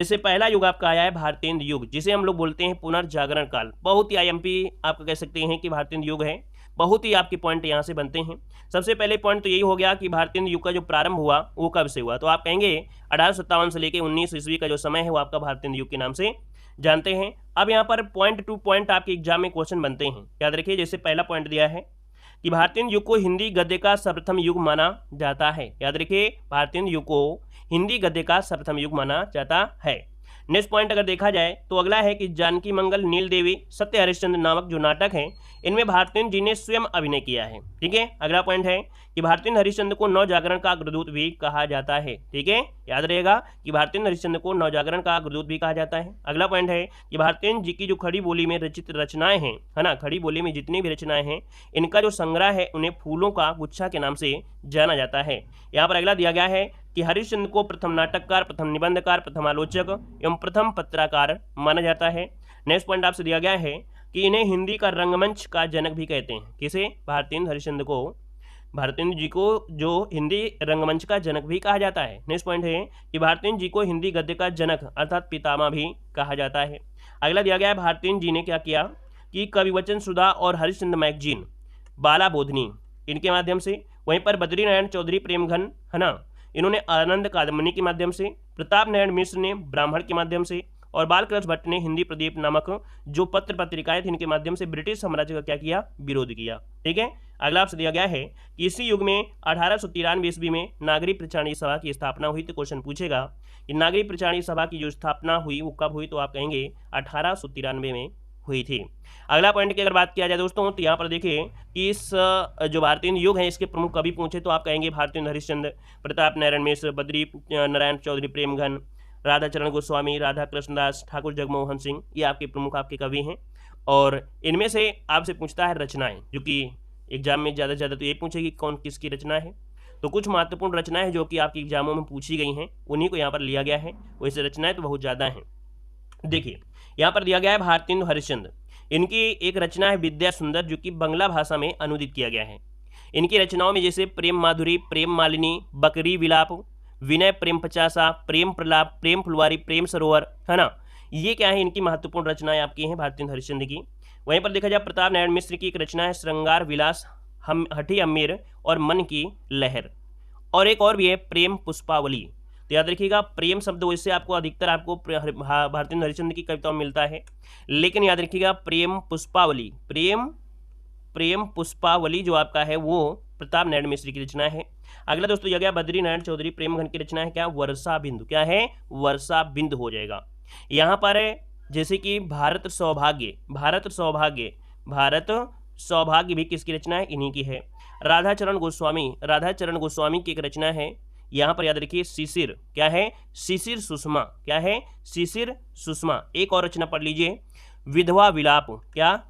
जैसे पहला युग आपका आया है भारतेंद्र युग, जिसे हम लोग बोलते हैं पुनर्जागरण काल। बहुत ही आईएमपी आप कह सकते हैं कि भारतेंद्र युग है। बहुत ही आपके पॉइंट यहाँ से बनते हैं। सबसे पहले पॉइंट तो यही हो गया कि भारतेंद्र युग का जो प्रारंभ हुआ वो कब से हुआ, तो आप कहेंगे 1857 से लेकर 19 ईस्वी का जो समय है वो आपका भारतेंद्र युग के नाम से जानते हैं। अब यहाँ पर पॉइंट टू पॉइंट आपके एग्जाम में क्वेश्चन बनते हैं, याद रखिए। जैसे पहला पॉइंट दिया है कि भारतीय युग को हिंदी गद्य का सर्वप्रथम युग माना जाता है। याद रखिए, भारतीय युग को हिंदी गद्य का सर्वप्रथम युग माना जाता है। नेक्स्ट पॉइंट अगर देखा जाए तो अगला है कि जानकी मंगल, नील देवी, सत्य हरिश्चंद्र नामक जो नाटक है इनमें भारतेंद्र जी ने स्वयं अभिनय किया है। ठीक है, अगला पॉइंट है कि भारतेंद्र हरिश्चंद्र को नवजागरण का अग्रदूत भी कहा जाता है। ठीक है, याद रहेगा कि भारतेंद्र हरिश्चंद्र को नवजागरण का अग्रदूत भी कहा जाता है। अगला पॉइंट है कि भारतेंद्र जी की जो खड़ी बोली में रचित रचनाएं हैं, है ना, खड़ी बोली में जितनी भी रचनाएं हैं इनका जो संग्रह है उन्हें फूलों का गुच्छा के नाम से जाना जाता है। यहाँ पर अगला दिया गया है कि हरिश्चंद्र को प्रथम नाटककार, प्रथम निबंधकार, प्रथम आलोचक एवं प्रथम पत्रकार माना जाता है। नेक्स्ट पॉइंट आपसे दिया गया है कि इन्हें हिंदी का रंगमंच का जनक भी कहते हैं। किसे? भारतेंद्र हरिश्चंद्र को, भारतेंद्र जी को जो हिंदी रंगमंच का जनक भी कहा जाता है। नेक्स्ट पॉइंट है कि भारतेंद्र जी को हिंदी गद्य का जनक अर्थात पितामह भी कहा जाता है। अगला दिया गया है भारतेंद्र जी ने क्या किया कि कविवचन सुधा और हरिश्चंद्र मैगजीन, बाला बोधनी इनके माध्यम से, वहीं पर बद्रीनारायण चौधरी प्रेमघन, है ना, इन्होंने आनंद कादम्बनी के माध्यम से, प्रताप नारायण मिश्र ने ब्राह्मण के माध्यम से और बालकृष्ण भट्ट ने हिंदी प्रदीप नामक जो पत्र पत्रिकाएं थी इनके माध्यम से ब्रिटिश साम्राज्य का क्या किया? विरोध किया। ठीक है, अगला आपसे दिया गया है कि इसी युग में 1893 ईस्वी में नागरिक प्रचारणी सभा की स्थापना हुई। तो क्वेश्चन पूछेगा कि नागरिक प्रचारणी सभा की जो स्थापना हुई वो कब हुई, तो आप कहेंगे 1893 में हुई थी। अगला पॉइंट की अगर बात किया जाए दोस्तों तो यहाँ पर देखिए कि इस जो भारतीय युग है इसके प्रमुख कवि पूछे तो आप कहेंगे भारतेंद्र हरिश्चंद्र, प्रताप नारायण मिश्र, बद्री नारायण चौधरी प्रेमघन, राधा चरण गोस्वामी, राधा कृष्णदास, ठाकुर जगमोहन सिंह, ये आपके प्रमुख आपके कवि हैं। और इनमें से आपसे पूछता है रचनाएं, जो कि एग्जाम में ज़्यादा से ज़्यादा तो ये पूछेगी कौन किसकी रचना है। तो कुछ महत्वपूर्ण रचनाएं जो कि आपके एग्जामों में पूछी गई हैं उन्हीं को यहाँ पर लिया गया है। वैसे रचनाएं तो बहुत ज़्यादा हैं। देखिए यहाँ पर दिया गया है भारतेंद्र हरिश्चंद्र, इनकी एक रचना है विद्या सुंदर जो कि बांग्ला भाषा में अनुदित किया गया है। इनकी रचनाओं में जैसे प्रेम माधुरी, प्रेम मालिनी, बकरी विलाप, विनय प्रेम पचासा, प्रेम प्रलाप, प्रेम फुलवारी, प्रेम सरोवर, है ना, ये क्या है इनकी महत्वपूर्ण रचनाएं आपकी हैं भारतेंद्र हरिश्चंद्र की। वहीं पर देखा जाए प्रताप नारायण मिश्र की एक रचना है श्रृंगार विलास, हम हठी अमीर और मन की लहर, और एक और भी है प्रेम पुष्पावली। तो याद रखिएगा प्रेम शब्द वैसे आपको अधिकतर आपको भारतेंद्र हरिश्चंद्र की कविताओं में मिलता है, लेकिन याद रखिएगा प्रेम पुष्पावली, प्रेम पुष्पावली जो आपका है वो प्रताप नारायण मिश्र की रचना है। अगला दोस्तों यह गया बद्री नारायण चौधरी प्रेमघन की रचना है क्या? वर्षा बिंदु। क्या है? वर्षा बिंदु हो जाएगा। यहाँ पर जैसे कि भारत सौभाग्य, भारत सौभाग्य, भारत सौभाग्य भी किसकी रचना है? इन्हीं की है। राधा चरण गोस्वामी, राधा चरण गोस्वामी की एक रचना है, यहाँ पर याद रखिए शिशिर। क्या है? शिशिर सुषमा। क्या है? शिशिर सुषमा। एक और रचना पढ़ लीजिए विधवा विलाप। क्या?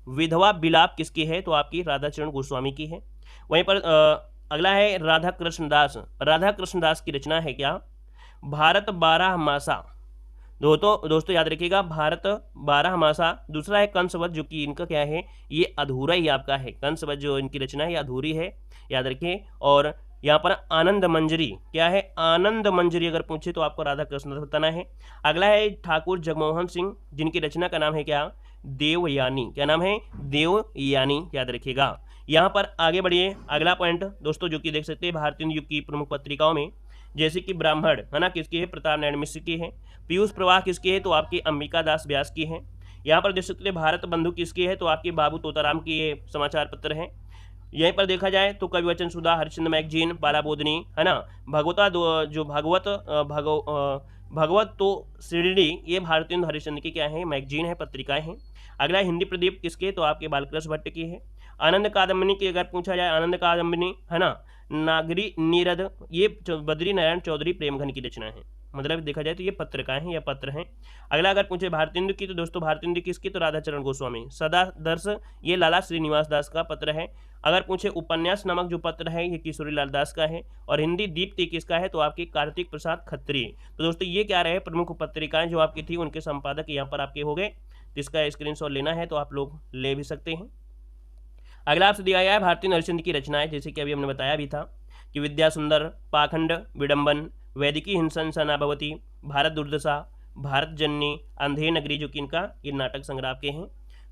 विधवा विलाप किसकी है? तो आपकी राधा चरण गोस्वामी की है। वहीं पर अगला है राधा कृष्णदास, राधा कृष्णदास की रचना है क्या? भारत बारह मासा। दोस्तों याद रखिएगा भारत बारह मासा। दूसरा है कंसवत जो कि इनका क्या है? ये अधूरा ही आपका है। कंसवत जो इनकी रचना है ये अधूरी है, याद रखिए। और यहाँ पर आनंद मंजरी। क्या है? आनंद मंजरी अगर पूछे तो आपको राधा कृष्ण बताना है। अगला है ठाकुर जगमोहन सिंह जिनकी रचना का नाम है क्या? देवयानी। क्या नाम है? देवयानी, याद रखिएगा। यहाँ पर आगे बढ़िए। अगला पॉइंट दोस्तों जो कि देख सकते हैं भारतीय युग की प्रमुख पत्रिकाओं में जैसे कि ब्राह्मण, है ना, किसकी है? प्रताप नारायण मिश्र की है। पीयूष प्रवाह किसकी है? तो आपकी अंबिका दास व्यास की है। यहाँ पर देख सकते हैं भारत बंधु किसकी है? तो आपके बाबू तोताराम की ये समाचार पत्र है। यहीं पर देखा जाए तो कविवचन सुधा, हरिश्चंद्र मैगजीन, बाला बोधनी, है ना, भगवता जो भगवत तो श्रेणी, ये भारतेंद्र हरिश्चंद्र की क्या है? मैगजीन है, पत्रिकाएं हैं। अगला हिंदी प्रदीप किसके? तो आपके बालकृष्ण भट्ट की है। आनंद कादम्बनी की अगर पूछा जाए, आनंद कादम्बनी, है ना, नागरी नीरद, ये बद्री नारायण चौधरी प्रेमघन की रचना है। मतलब देखा जाए तो ये पत्रिकाएं हैं या पत्र हैं। अगला अगर पूछे भारतेंद्र की तो दोस्तों भारतेंद्र किसकी? तो राधा चरण गोस्वामी। सदा दर्श ये लाला श्रीनिवास दास का पत्र है। अगर पूछे उपन्यास नामक जो पत्र है ये किशोरी लाल दास का है। और हिंदी दीप्ति किसका है? तो आपके कार्तिक प्रसाद खत्री। तो दोस्तों ये क्या रहे प्रमुख पत्रिकाएं जो आपकी थी, उनके संपादक यहाँ पर आपके हो गए। तो इसका स्क्रीनशॉट लेना है तो आप लोग ले भी सकते हैं। अगला आपसे दिया गया है भारतेंद्र हरिश्चंद्र की रचनाएं, जैसे कि अभी हमने बताया भी था कि विद्या सुंदर, पाखंड, विडंबन, वैदिकी हिंसा नाभवती, भारत दुर्दशा, भारत जननी, अंधेर नगरी, जो कि इनका ये नाटक संग्रह के हैं।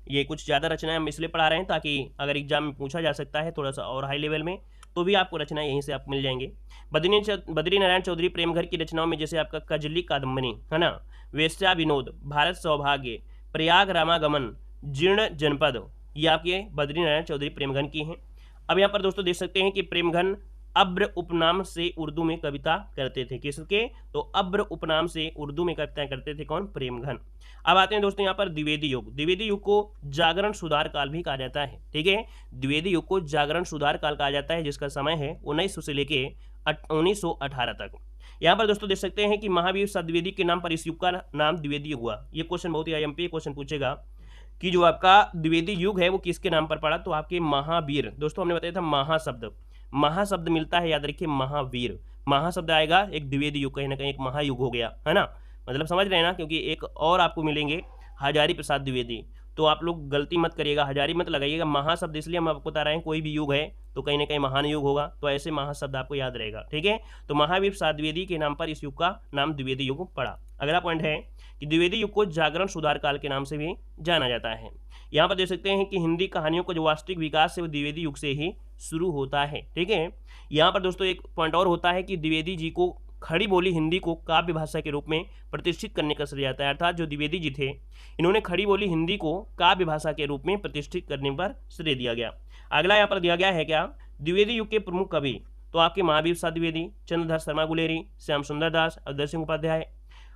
ये कुछ ज़्यादा रचनाएं हम इसलिए पढ़ा रहे हैं ताकि अगर एग्जाम में पूछा जा सकता है थोड़ा सा और हाई लेवल में, तो भी आपको रचनाएं यहीं से आप मिल जाएंगे। बद्री नारायण चौधरी प्रेमघर की रचनाओं में जैसे आपका कजली कादम्बनी है ना, वेश्या विनोद, भारत सौभाग्य, प्रयाग रामागमन, जीर्ण जनपद, ये आपके बद्री नारायण चौधरी प्रेमघन की हैं। अब यहाँ पर दोस्तों देख सकते हैं कि प्रेमघन अब्र उपनाम से उर्दू में कविता करते थे। किसके? तो अब्र उपनाम से उर्दू में कविताएं करते थे कौन? प्रेमघन। अब आते हैं दोस्तों यहाँ पर द्विवेदी युग। द्विवेदी युग को जागरण सुधार काल भी कहा जाता है। ठीक है, द्विवेदी युग को जागरण सुधार काल कहा जाता है, जिसका समय है 1900 से लेके 1918 तक। यहाँ पर दोस्तों देख सकते हैं कि महावीर सद्विवेदी के नाम पर इस युग का नाम द्विवेदी युग हुआ। ये क्वेश्चन बहुत ही आईएमपी क्वेश्चन पूछेगा कि जो आपका द्विवेदी युग है वो किसके नाम पर पड़ा, तो आपके महावीर। दोस्तों हमने बताया था महाशब्द, महाशब्द मिलता है, याद रखिए महावीर। महाशब्द आएगा एक द्विवेदी युग, कहीं ना कहीं एक महायुग हो गया है ना, मतलब समझ रहे हैं ना, क्योंकि एक और आपको मिलेंगे हजारी प्रसाद द्विवेदी, तो आप लोग गलती मत करिएगा, हजारी मत लगाइएगा। महाशब्द इसलिए हम आपको बता रहे हैं, कोई भी युग है तो कहीं ना कहीं महान युग होगा, तो ऐसे महाशब्द आपको याद रहेगा। ठीक है, तो महावीर प्रसाद द्विवेदी के नाम पर इस युग का नाम द्विवेदी युग पड़ा। अगला पॉइंट है कि द्विवेदी युग को जागरण सुधार काल के नाम से भी जाना जाता है। यहाँ पर देख सकते हैं कि हिंदी कहानियों का जो वास्तविक विकास है वो द्विवेदी युग से ही शुरू होता है। ठीक है, यहाँ पर दोस्तों एक पॉइंट और होता है कि द्विवेदी जी को खड़ी बोली हिंदी को काव्य भाषा के रूप में प्रतिष्ठित करने का श्रेय जाता है। अर्थात जो द्विवेदी जी थे इन्होंने खड़ी बोली हिंदी को काव्य भाषा के रूप में प्रतिष्ठित करने पर श्रेय दिया गया। अगला यहाँ पर दिया गया है क्या, द्विवेदी युग के प्रमुख कवि, तो आपके महावीर प्रसाद द्विवेदी, चंद्रधर शर्मा गुलेरी, श्याम सुंदर दास, अवधेश सिंह उपाध्याय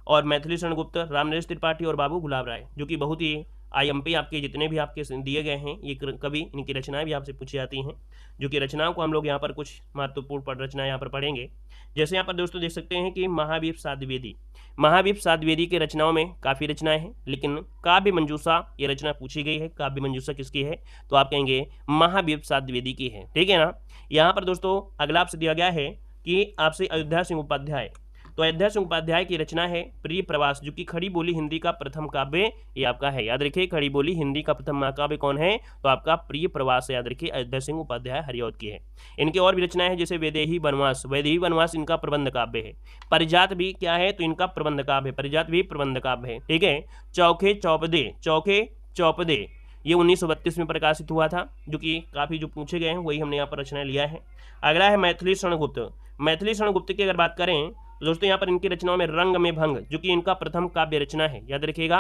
और मैथिली शरण गुप्त, रामनरेश त्रिपाठी और बाबू गुलाब राय, जो कि बहुत ही आईएमपी आपके जितने भी आपके दिए गए हैं ये कवि, इनकी रचनाएं भी आपसे पूछी जाती हैं, जो कि रचनाओं को हम लोग यहाँ पर कुछ महत्वपूर्ण रचनाएं यहाँ पर पढ़ेंगे। जैसे यहाँ पर दोस्तों देख सकते हैं कि महावीर प्रसाद द्विवेदी, महावीर प्रसाद द्विवेदी के रचनाओं में काफ़ी रचनाएं हैं, लेकिन काव्य मंजूषा ये रचना पूछी गई है। काव्य मंजूषा किसकी है, तो आप कहेंगे महावीर प्रसाद द्विवेदी की है। ठीक है ना। यहाँ पर दोस्तों अगला आपसे दिया गया है कि आपसे अयोध्या सिंह उपाध्याय, तो अयोध्या सिंह उपाध्याय की रचना है प्रिय प्रवास, जो कि खड़ी बोली हिंदी का प्रथम काव्य ये आपका है। याद रखिए खड़ी बोली हिंदी का प्रथम महाकाव्य कौन है, तो आपका प्रिय प्रवास, याद रखिए अयोध्या सिंह उपाध्याय हरिऔध की है। इनकी और भी रचनाएं हैं जैसे वैदेही वनवास, वैदेही वनवास इनका प्रबंध काव्य है। परिजात भी क्या है, तो इनका प्रबंध काव्य है, परिजात भी प्रबंध काव्य है। ठीक है, चौखे चौपदे, चौखे चौपदे ये 1932 में प्रकाशित हुआ था, जो कि काफ़ी जो पूछे गए हैं वही हमने यहाँ पर रचनाएं लिया है। अगला है मैथिली शरण गुप्त। मैथिली शरण गुप्त की अगर बात करें तो दोस्तों यहाँ पर इनकी रचनाओं में रंग में भंग, जो कि इनका प्रथम काव्य रचना है। याद रखिएगा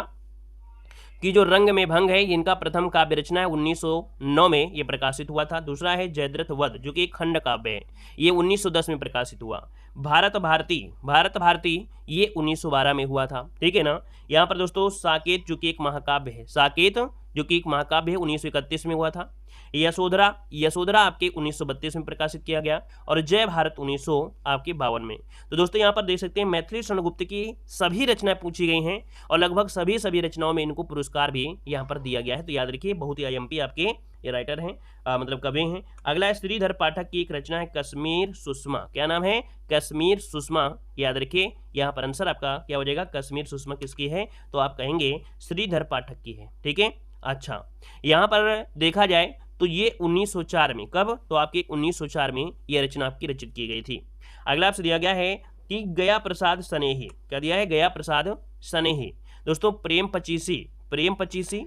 कि जो रंग में भंग है इनका प्रथम काव्य रचना है, 1909 में ये प्रकाशित हुआ था। दूसरा है जयद्रथ वध, जो कि एक खंड काव्य है, ये 1910 में प्रकाशित हुआ। भारत भारती, भारत भारती ये 1912 में हुआ था। ठीक है ना। यहाँ पर दोस्तों साकेत, जो कि एक महाकाव्य है, साकेत जो कि एक महाकाव्य है, 1931 में हुआ था। यशोधरा, यशोधरा आपके 1932 में प्रकाशित किया गया, और जय भारत 1952 में। तो दोस्तों यहाँ पर देख सकते हैं मैथिली शरण गुप्त की सभी रचनाएं पूछी गई हैं, और लगभग सभी रचनाओं में इनको पुरस्कार भी यहाँ पर दिया गया है। तो याद रखिए बहुत ही आईएमपी आपके ये राइटर हैं, मतलब कवि हैं। अगला है श्रीधर पाठक की एक रचना है कश्मीर सुषमा। क्या नाम है, कश्मीर सुषमा। याद रखिए यहाँ पर आंसर आपका क्या हो जाएगा, कश्मीर सुषमा किसकी है, तो आप कहेंगे श्रीधर पाठक की है। ठीक है। अच्छा, यहाँ पर देखा जाए तो ये 1904 में, कब, तो आपके 1904 में ये रचना आपकी रचित की गई थी। अगला आपसे दिया गया है कि गया प्रसाद स्नेही, क्या दिया है, गया प्रसाद स्नेही। दोस्तों प्रेम पचीसी, प्रेम पचीसी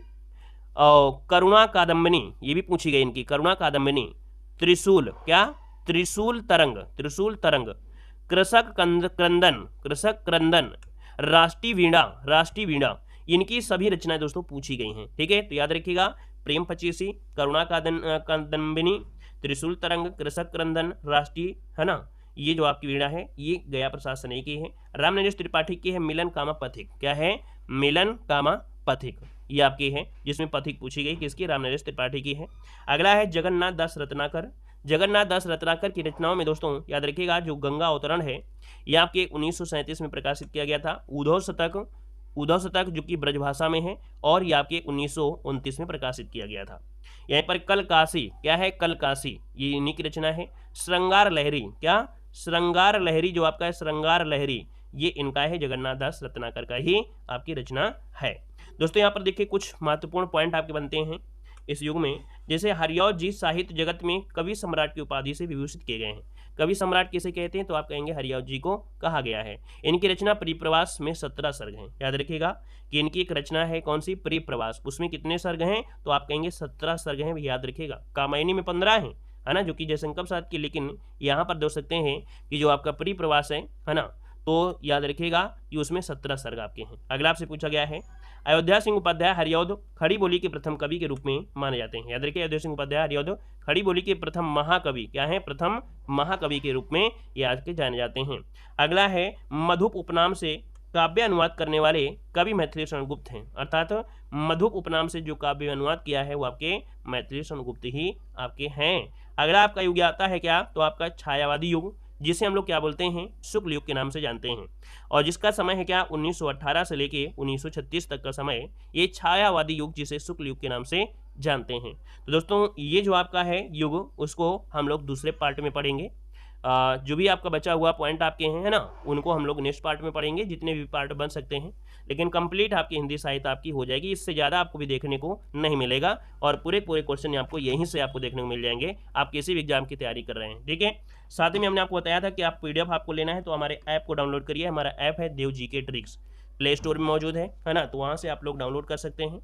और करुणा कादम्बिनी ये भी पूछी गई इनकी, करुणा कादम्बिनी। त्रिशूल, क्या, त्रिशूल तरंग, त्रिशूल तरंग। कृषक क्रंदन, कृषक क्रंदन। राष्ट्रीय वीणा, राष्ट्रीय वीणा, इनकी सभी रचनाएं दोस्तों पूछी गई हैं। ठीक है, तो याद रखिएगा प्रेम पचीसी, करुणा कादम्बिनी, त्रिशूल तरंग, कृषक क्रंदन, राष्ट्रीय, है ना, ये जो आपकी वीणा है ये गया प्रसाद स्नेही की है। रामनरेश त्रिपाठी की है मिलन कामा पथिक। क्या है, मिलन कामा पथिक, ये आपकी है, जिसमें पथिक पूछी गई किसकी, रामनरेश त्रिपाठी की है। अगला है जगन्नाथ दास रत्नाकर। जगन्नाथ दास रत्नाकर की रचनाओं में दोस्तों याद रखिएगा जो गंगा अवतरण है ये आपके 1937 में प्रकाशित किया गया था। उद्धव शतक, उद्धव शतक जो कि ब्रजभाषा में है, और ये आपके 1929 में प्रकाशित किया गया था। यहाँ पर कल काशी, क्या है, कल काशी, ये इन्हीं की रचना है। श्रृंगार लहरी, क्या, श्रृंगार लहरी जो आपका है, श्रृंगार लहरी ये इनका है, जगन्नाथ दास रत्नाकर का ही आपकी रचना है। दोस्तों यहाँ पर देखिए कुछ महत्वपूर्ण पॉइंट आपके बनते हैं इस युग में, जैसे हरिऔध जी साहित्य जगत में कवि सम्राट की उपाधि से विभूषित किए गए हैं। कवि सम्राट किसे कहते हैं, तो आप कहेंगे हरियाव जी को कहा गया है। इनकी रचना परिप्रवास में 17 सर्ग हैं। याद रखिएगा कि इनकी एक रचना है कौन सी, परिप्रवास, उसमें कितने सर्ग हैं, तो आप कहेंगे 17 सर्ग हैं। याद रखिएगा कामायनी में 15 हैं, है ना, जो कि जयशंकर प्रसाद की, लेकिन यहाँ पर देख सकते हैं कि जो आपका परिप्रवास है ना, तो याद रखिएगा कि उसमें 17 सर्ग आपके हैं। अगला आपसे पूछा गया है, अयोध्या सिंह उपाध्याय हरिऔध खड़ी बोली के प्रथम कवि के रूप में माने जाते हैं। याद रखिए, अयोध्या सिंह उपाध्याय हरिऔध खड़ी बोली के प्रथम महाकवि क्या है, प्रथम महाकवि के रूप में याद के जाने जाते हैं। अगला है, मधुप उपनाम से काव्य अनुवाद करने वाले कवि मैथिली शरण गुप्त हैं। अर्थात मधुप उपनाम से जो काव्य अनुवाद किया है वो आपके मैथिली शरण गुप्त ही आपके हैं। अगला आपका युग आता है क्या, तो आपका छायावादी युग, जिसे हम लोग क्या बोलते हैं, शुक्ल युग के नाम से जानते हैं, और जिसका समय है क्या 1918 से लेके 1936 तक का समय, ये छायावादी युग जिसे शुक्ल युग के नाम से जानते हैं। तो दोस्तों ये जो आपका है युग, उसको हम लोग दूसरे पार्ट में पढ़ेंगे। जो भी आपका बचा हुआ पॉइंट आपके हैं, है ना, उनको हम लोग नेक्स्ट पार्ट में पढ़ेंगे, जितने भी पार्ट बन सकते हैं, लेकिन कंप्लीट आपकी हिंदी साहित्य आपकी हो जाएगी। इससे ज़्यादा आपको भी देखने को नहीं मिलेगा, और पूरे क्वेश्चन आपको यहीं से आपको देखने को मिल जाएंगे, आप किसी भी एग्जाम की तैयारी कर रहे हैं। ठीक है, साथ ही में हमने आपको बताया था कि आप PDF आपको लेना है तो हमारे ऐप को डाउनलोड करिए। हमारा ऐप है देव GK ट्रिक्स, प्ले स्टोर में मौजूद है ना, तो वहाँ से आप लोग डाउनलोड कर सकते हैं।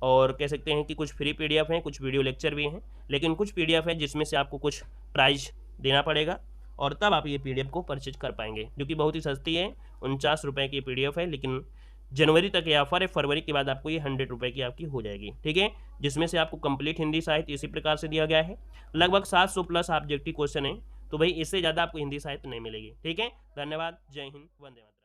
और कह सकते हैं कि कुछ फ्री PDF हैं, कुछ वीडियो लेक्चर भी हैं, लेकिन कुछ PDF है जिसमें से आपको कुछ प्राइज देना पड़ेगा, और तब आप ये PDF को परचेज कर पाएंगे, जो कि बहुत ही सस्ती है। 49 रुपये की PDF है, लेकिन जनवरी तक ये ऑफर है, फरवरी के बाद आपको ये 100 रुपये की आपकी हो जाएगी। ठीक है, जिसमें से आपको कंप्लीट हिंदी साहित्य इसी प्रकार से दिया गया है। लगभग 700 प्लस ऑब्जेक्टिव क्वेश्चन है, तो भाई इससे ज़्यादा आपको हिंदी साहित्य नहीं मिलेगी। ठीक है, धन्यवाद, जय हिंद, वंदे मातरम।